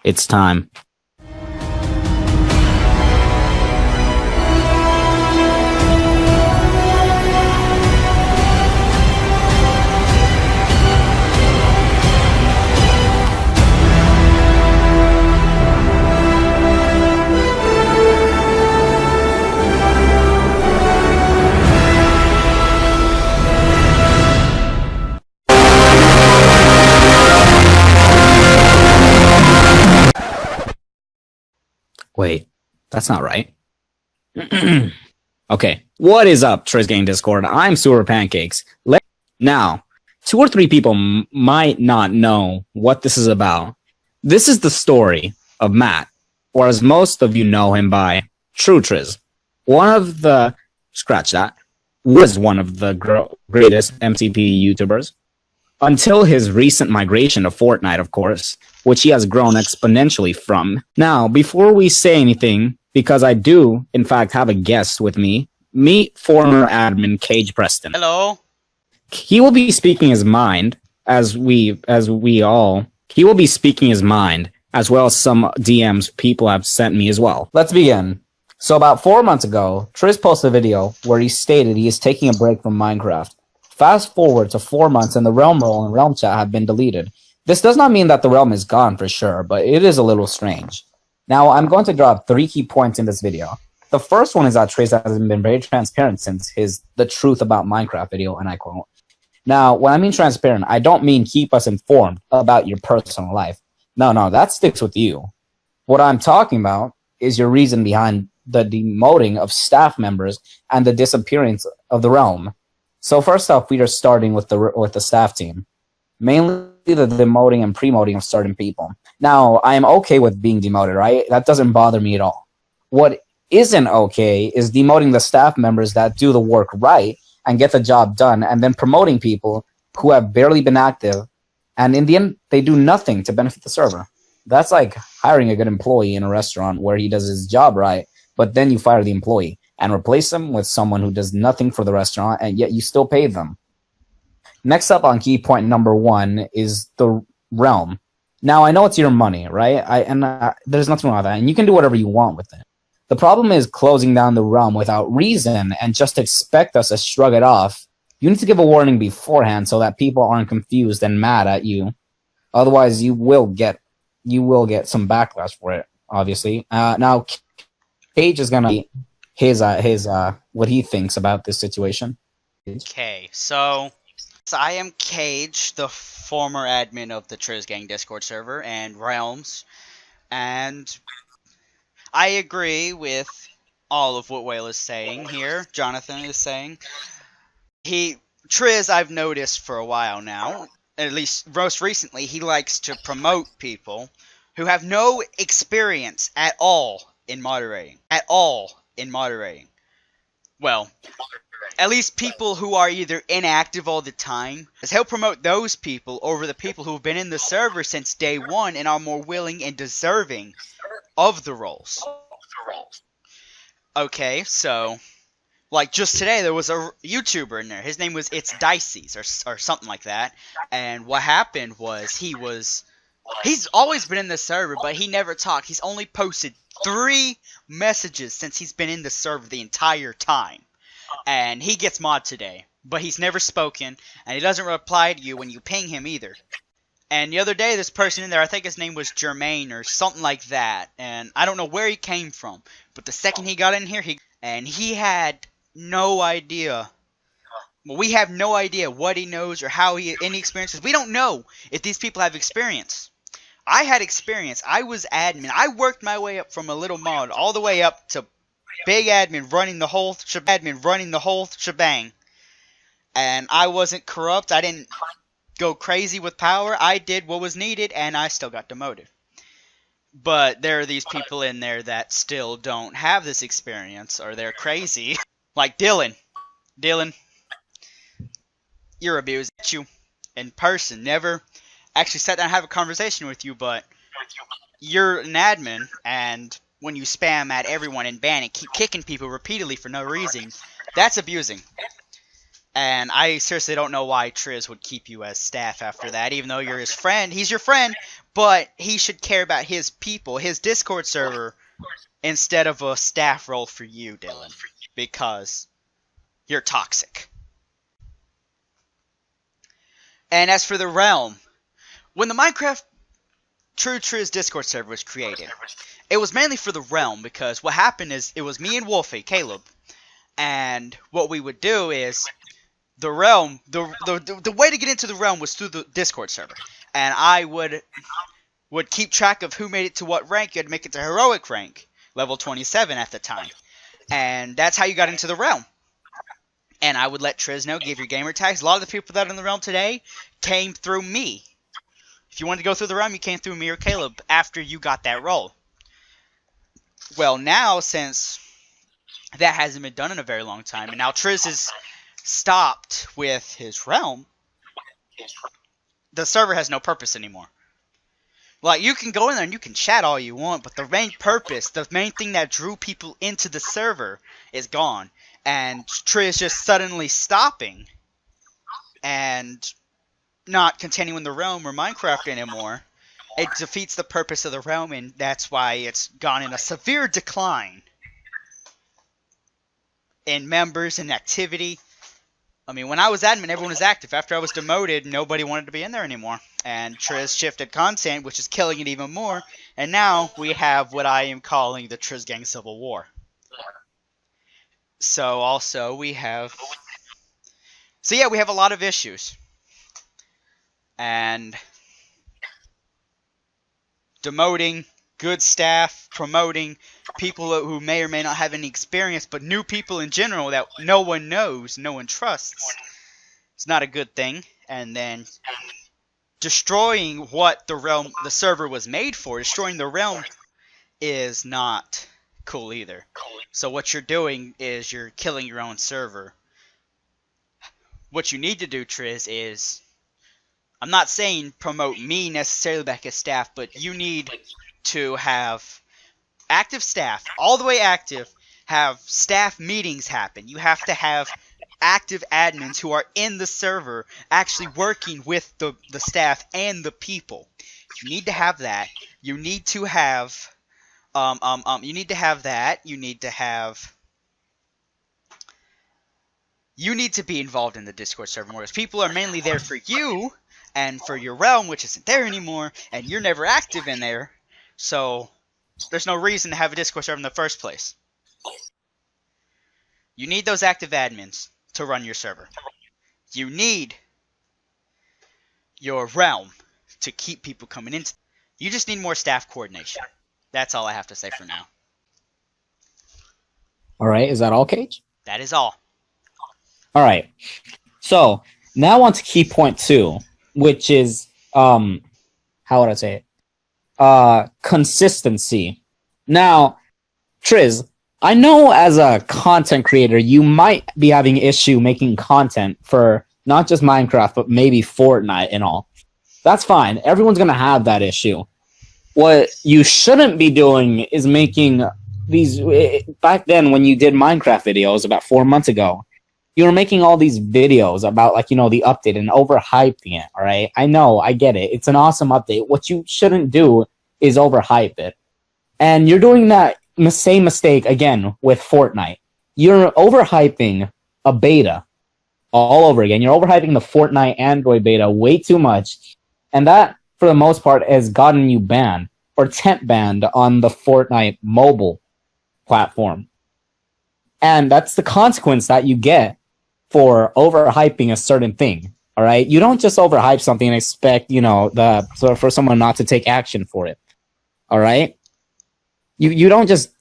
It's time. Wait, that's not right. Okay, what is up, TrizGang Discord? I'm SuperPancakes. Now, 2 or 3 people might not know what this is about. This is the story of Matt, or as most of you know him by, TrueTriz. Was one of the greatest MCP YouTubers. Until his recent migration to Fortnite, of course, which he has grown exponentially from. Now, before we say anything, because I do, in fact, have a guest with me, meet former admin Kage Preston. Hello. He will be speaking his mind, he will be speaking his mind, as well as some DMs people have sent me as well. Let's begin. So about 4 months ago, Triz posted a video where he stated he is taking a break from Minecraft. Fast forward to 4 months and the Realm role and Realm chat have been deleted. This does not mean that the Realm is gone for sure, but it is a little strange. Now, I'm going to drop 3 key points in this video. The first one is that Triz has been very transparent since his The Truth About Minecraft video, and I quote. Now, when I mean transparent, I don't mean keep us informed about your personal life. No, that sticks with you. What I'm talking about is your reason behind the demoting of staff members and the disappearance of the Realm. So first off, we are starting with the staff team. Mainly the demoting and promoting of certain people. Now, I am okay with being demoted, right? That doesn't bother me at all. What isn't okay is demoting the staff members that do the work right and get the job done, and then promoting people who have barely been active, and in the end, they do nothing to benefit the server. That's like hiring a good employee in a restaurant where he does his job right, but then you fire the employee and replace them with someone who does nothing for the restaurant, and yet you still pay them. Next up on key point number 1 is the Realm. Now, I know it's your money, right? There's nothing wrong with that, and you can do whatever you want with it. The problem is closing down the Realm without reason and just expect us to shrug it off. You need to give a warning beforehand so that people aren't confused and mad at you. Otherwise, you will get some backlash for it, obviously. Now, Kage is gonna his what he thinks about this situation. Okay, so I am Kage, the former admin of the TrizGang Discord server and Realms, and I agree with all of what Whale is saying here. Jonathan is saying Triz, I've noticed for a while now, at least most recently, he likes to promote people who have no experience at all in moderating. Well, at least people who are either inactive all the time, as he'll promote those people over the people who have been in the server since day 1 and are more willing and deserving of the roles. Okay, so like just today there was a YouTuber in there. His name was It's Dicey's or something like that. And what happened was he's always been in the server, but he never talked. He's only posted 3 messages since he's been in the server the entire time. And he gets mod today, but he's never spoken, and he doesn't reply to you when you ping him either. And the other day, this person in there, I think his name was Jermaine or something like that, and I don't know where he came from, but the second he got in here, he had no idea. Well, we have no idea what he knows or how any experiences. We don't know if these people have experience. I had experience. I was admin. I worked my way up from a little mod all the way up to big admin running the whole shebang. And I wasn't corrupt. I didn't go crazy with power. I did what was needed, and I still got demoted. But there are these people in there that still don't have this experience, or they're crazy. Like Dylan. Dylan, you're abused. You in person. Never actually sat down and have a conversation with you, but you're an admin, and when you spam at everyone and ban and keep kicking people repeatedly for no reason, that's abusing. And I seriously don't know why Triz would keep you as staff after that, even though you're his friend. He's your friend, but he should care about his people, his Discord server, instead of a staff role for you, Dylan, because you're toxic. And as for the realm, when the Minecraft TrueTriz Discord server was created, it was mainly for the realm, because what happened is it was me and Wolfie, Caleb, and what we would do is the realm, the way to get into the realm was through the Discord server, and I would keep track of who made it to what rank. You had to make it to heroic rank, level 27 at the time, and that's how you got into the realm. And I would let Triz know, give your gamer tags. A lot of the people that are in the realm today came through me. If you wanted to go through the realm, you came through me or Caleb after you got that role. Well, now, since that hasn't been done in a very long time, and now Triz has stopped with his realm, the server has no purpose anymore. Like, you can go in there and you can chat all you want, but the main purpose, the main thing that drew people into the server is gone. And Triz just suddenly stopping and not continuing the realm or Minecraft anymore, it defeats the purpose of the realm, and that's why it's gone in a severe decline in members and activity. I mean, when I was admin, everyone was active. After I was demoted, nobody wanted to be in there anymore. And Triz shifted content, which is killing it even more. And now we have what I am calling the TrizGang Civil War. So also we have... So yeah, we have a lot of issues. And demoting good staff, promoting people who may or may not have any experience, but new people in general that no one knows, no one trusts. It's not a good thing. And then destroying what the server was made for, destroying the realm, is not cool either. So what you're doing is you're killing your own server. What you need to do, Triz, is, I'm not saying promote me necessarily back as staff, but you need to have active staff, all the way active, have staff meetings happen. You have to have active admins who are in the server actually working with the staff and the people. You need to have that. You need to have you need to have that. You need to be involved in the Discord server more, because people are mainly there for you and for your realm, which isn't there anymore, and you're never active in there. So there's no reason to have a Discord server in the first place. You need those active admins to run your server. You need your realm to keep people coming in. You just need more staff coordination. That's all I have to say for now. All right, is that all, Kage? That is all. All right. So now on to key point 2, which is how would I say it? Consistency. Now, Triz, I know as a content creator, you might be having issue making content for not just Minecraft, but maybe Fortnite and all. That's fine. Everyone's going to have that issue. What you shouldn't be doing is making these... Back then, when you did Minecraft videos about 4 months ago, you were making all these videos about, like, you know, the update and overhyping it, all right? I know, I get it. It's an awesome update. What you shouldn't do is overhype it. And you're doing that same mistake again with Fortnite. You're overhyping a beta all over again. You're overhyping the Fortnite Android beta way too much. And that, for the most part, has gotten you banned or temp banned on the Fortnite mobile platform. And that's the consequence that you get for overhyping a certain thing. All right, you don't just overhype something and expect, you know, for someone not to take action for it. All right, you don't just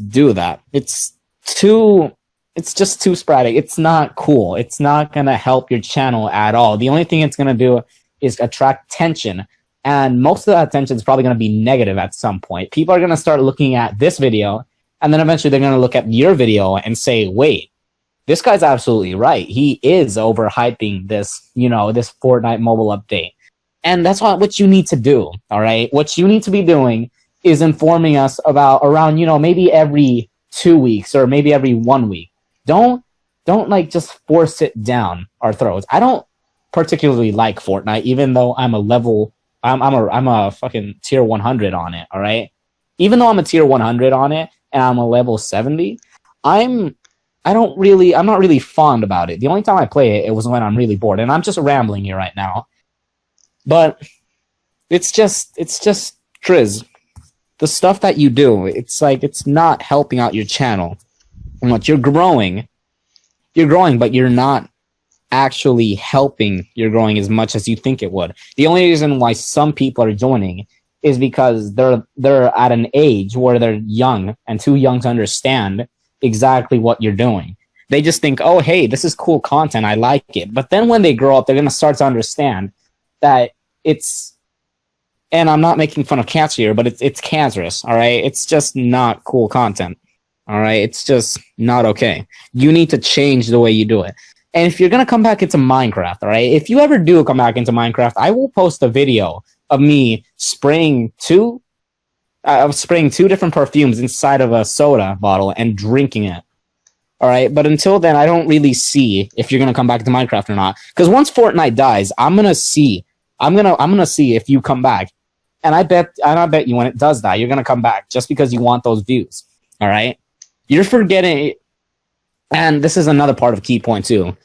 do that. It's just too sporadic. It's not cool. It's not gonna help your channel at all. The only thing it's gonna do is attract attention, and most of that attention is probably gonna be negative at some point. People are gonna start looking at this video, and then eventually they're gonna look at your video and say, "Wait, this guy's absolutely right. He is overhyping this, you know, this Fortnite mobile update." And that's what you need to do, all right? What you need to be doing is informing us about around, you know, maybe every 2 weeks or maybe every 1 week. Don't like just force it down our throats. I don't particularly like Fortnite, even though I'm a level I'm a fucking tier 100 on it. All right, even though I'm a tier 100 on it and I'm a level 70, I'm not really fond about it. The only time I play it, it was when I'm really bored, and I'm just rambling here right now. But it's just Triz. The stuff that you do, it's like it's not helping out your channel much. You're growing, but you're not actually helping your growing as much as you think it would. The only reason why some people are joining is because they're at an age where they're young and too young to understand exactly what you're doing. They just think, oh, hey, this is cool content, I like it. But then when they grow up, they're going to start to understand that it's, and I'm not making fun of cancer here, but it's cancerous, all right? It's just not cool content, all right? It's just not okay. You need to change the way you do it. And if you're going to come back into Minecraft, all right, if you ever do come back into Minecraft, I will post a video of me spraying two different perfumes inside of a soda bottle and drinking it. All right, but until then, I don't really see if you're gonna come back to Minecraft or not. Because once Fortnite dies, I'm gonna see if you come back, and I bet you when it does die, you're gonna come back just because you want those views. All right, you're forgetting, and this is another part of key point too.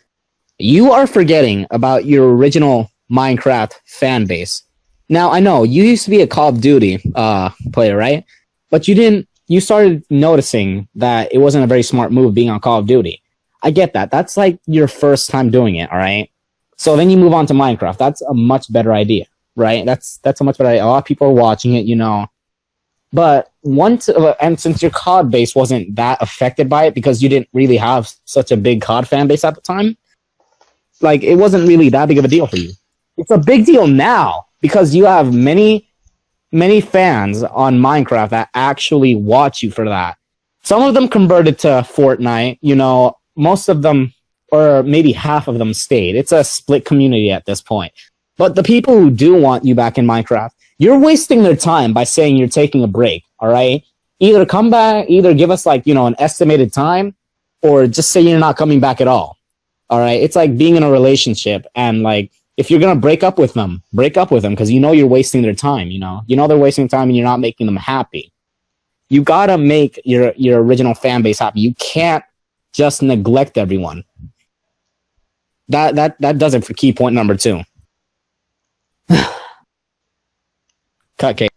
You are forgetting about your original Minecraft fan base. Now, I know you used to be a Call of Duty player, right? But you started noticing that it wasn't a very smart move being on Call of Duty. I get that. That's like your first time doing it, all right? So then you move on to Minecraft. That's a much better idea, right? That's a much better idea. A lot of people are watching it, you know. But and since your COD base wasn't that affected by it because you didn't really have such a big COD fan base at the time, like, it wasn't really that big of a deal for you. It's a big deal now because you have many fans on Minecraft that actually watch you for that. Some of them converted to Fortnite, you know, most of them, or maybe half of them stayed. It's a split community at this point. But the people who do want you back in Minecraft, you're wasting their time by saying you're taking a break, all right? Either come back, either give us, like, you know, an estimated time, or just say you're not coming back at all, all right? It's like being in a relationship and, like, if you're going to break up with them because you know you're wasting their time, you know? You know they're wasting time and you're not making them happy. You got to make your original fan base happy. You can't just neglect everyone. That does it for key point number 2. Kage.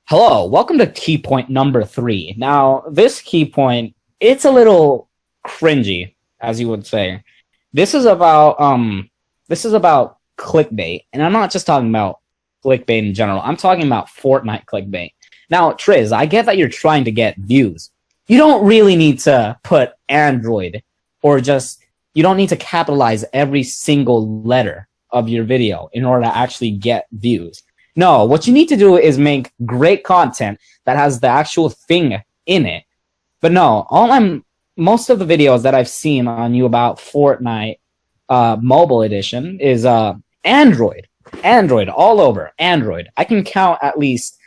Hello, welcome to key point number 3. Now, this key point, it's a little cringy, as you would say. This is about clickbait, and I'm not just talking about clickbait in general. I'm talking about Fortnite clickbait. Now, Triz, I get that you're trying to get views. You don't really need to put Android, or you don't need to capitalize every single letter of your video in order to actually get views. No, what you need to do is make great content that has the actual thing in it. But no, most of the videos that I've seen on you about Fortnite mobile edition is Android, all over Android. I can count at least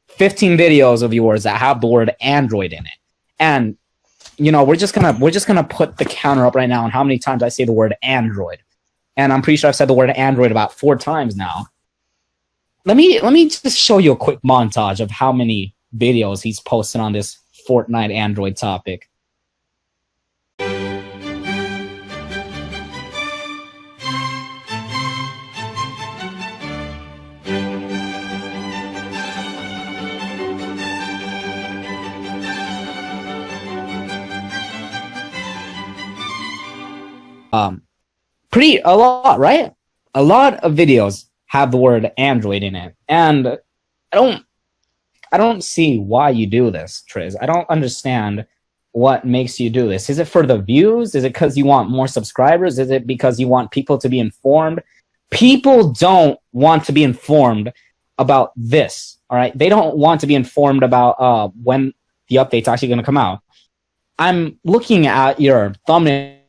15 videos of yours that have the word Android in it. And, you know, we're just gonna put the counter up right now on how many times I say the word Android. And I'm pretty sure I've said the word Android about 4 times now. Let me just show you a quick montage of how many videos he's posted on this Fortnite Android topic. A lot, right? A lot of videos have the word Android in it, and I don't see why you do this, Triz. I don't understand what makes you do this. Is it for the views? Is it because you want more subscribers? Is it because you want people to be informed? People don't want to be informed about this, all right? They don't want to be informed about when the update's actually going to come out. I'm looking at your thumbnail,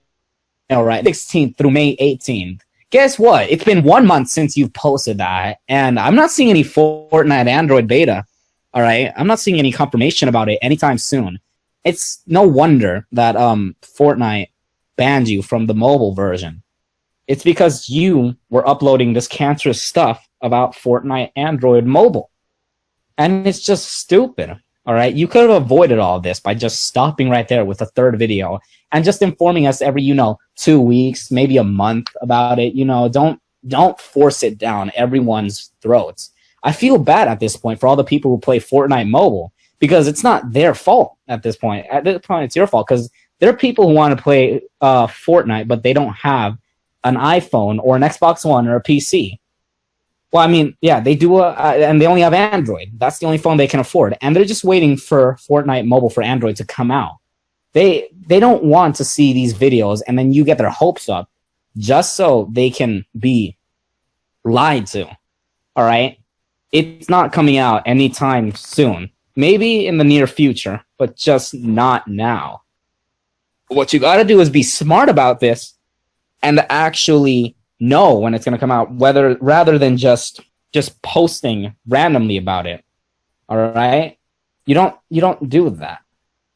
right? 16th through May 18th. Guess what? It's been 1 month since you've posted that, and I'm not seeing any Fortnite Android beta, all right? I'm not seeing any confirmation about it anytime soon. It's no wonder that Fortnite banned you from the mobile version. It's because you were uploading this cancerous stuff about Fortnite Android mobile. And it's just stupid. All right. You could have avoided all this by just stopping right there with a third video and just informing us every, 2 weeks, maybe a month about it. Don't force it down everyone's throats. I feel bad at this point for all the people who play Fortnite mobile because it's not their fault at this point. At this point, it's your fault because there are people who want to play Fortnite, but they don't have an iPhone or an Xbox One or a PC. Well, I mean, yeah, they do, and they only have Android. That's the only phone they can afford, and they're just waiting for Fortnite Mobile for Android to come out. They don't want to see these videos, and then you get their hopes up just so they can be lied to. All right, it's not coming out anytime soon. Maybe in the near future, but just not now. What you got to do is be smart about this and actually know when it's going to come out, rather than just posting randomly about it. All right, you don't do that.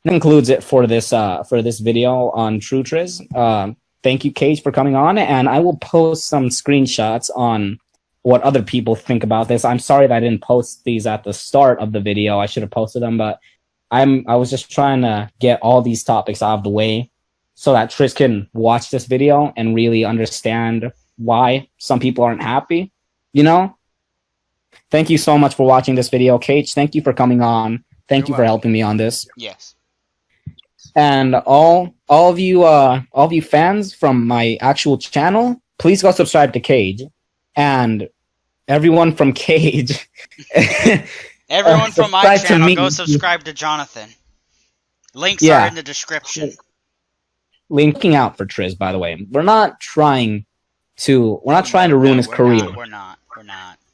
That concludes it for this video on TrueTriz. Thank you, Kage, for coming on, and I will post some screenshots on what other people think about this. I'm sorry that I didn't post these at the start of the video. I should have posted them, but I was just trying to get all these topics out of the way so that Triz can watch this video and really understand why some people aren't happy, Thank you so much for watching this video. Kage, thank you for coming on. Thank you for helping me on this. Yes. And all of you fans from my actual channel, please go subscribe to Kage. And everyone from Kage, everyone from my channel, go subscribe to Jonathan. Links are in the description. Linking out for Triz, by the way. We're not trying to ruin his career. We're not.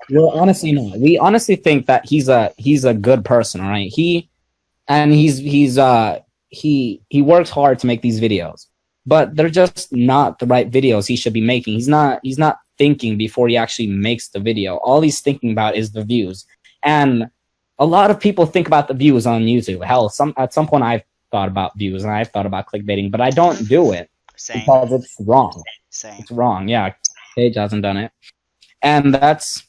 We're honestly not. We honestly think that he's a good person, all right? He works hard to make these videos, but they're just not the right videos he should be making. He's not thinking before he actually makes the video. All he's thinking about is the views. And a lot of people think about the views on YouTube. Hell, at some point I've thought about views and I've thought about clickbaiting, but I don't do it. Same. Because it's wrong. Same. It's wrong. Yeah, Kage hasn't done it. And that's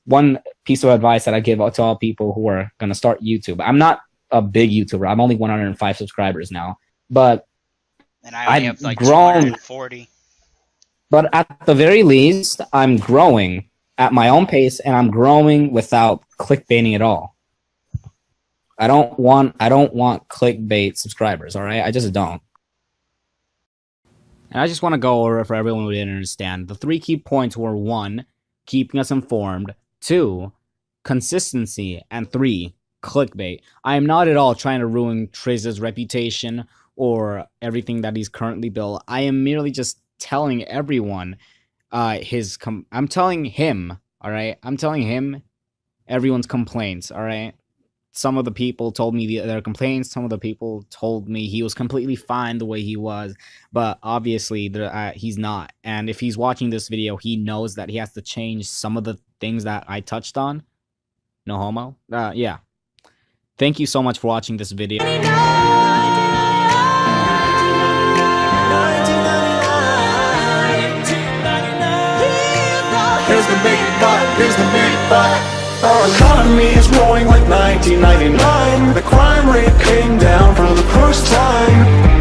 one piece of advice that I give out to all people who are going to start YouTube. I'm not a big YouTuber. I'm only 105 subscribers now, but and I only have like grown 240. But at the very least, I'm growing at my own pace, and I'm growing without clickbaiting at all. I don't want clickbait subscribers, all right? I just don't. And I just want to go over for everyone who didn't understand. The 3 key points were 1, keeping us informed, 2, consistency, and 3, clickbait. I am not at all trying to ruin Triz's reputation or everything that he's currently built. I am merely just telling everyone I'm telling him, all right? I'm telling him everyone's complaints, all right? Some of the people told me their complaints. Some of the people told me he was completely fine the way he was. But obviously, he's not. And if he's watching this video, he knows that he has to change some of the things that I touched on. No homo. Yeah. Thank you so much for watching this video. Here's the big but. Our economy is growing like 1999. The crime rate came down for the first time.